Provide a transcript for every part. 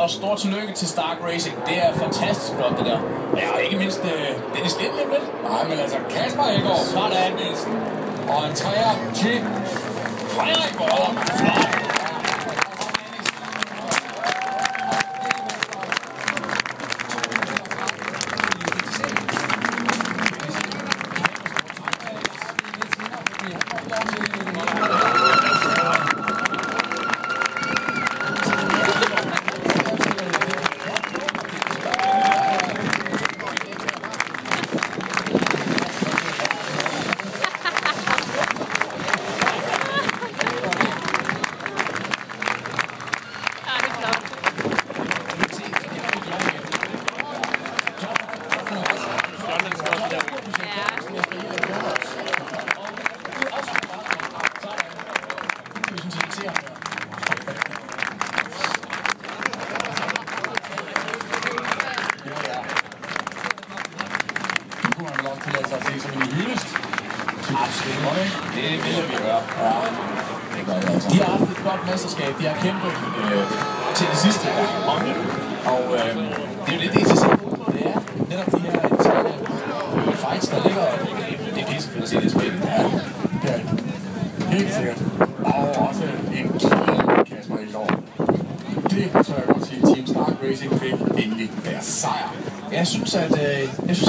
og stort tillykke til Stark Racing. Det er fantastisk flot, det der. Ja, og ikke mindst Dennis Lind lidt. Nej, men altså Kasper Elgaard. Sådan, Nielsen. Og en træer til Frederik Borg. Flot. Det vil vi gøre. Ja. De har haft et godt mesterskab. De har kæmpet til det sidste om det. Og det er jo lidt det interessante på, det er netop de her interne fights, der ligger. Det er pissefedt at se det spil. Ja, det er helt sikkert. Og også en kæmpe Kasper Elgaard. Det tør jeg godt sige. Team Stark Racing fik endelig deres sejr. Jeg synes, jeg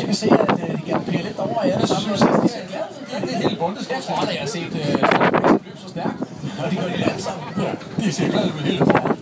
kan se, at de gerne pære lidt over i alle sammen. Det er helt bundet. Jeg tror aldrig, jeg har set Stark Racing løbe så stærkt. Og de gør det alle sammen. Ja, de ser glade med hele vejen.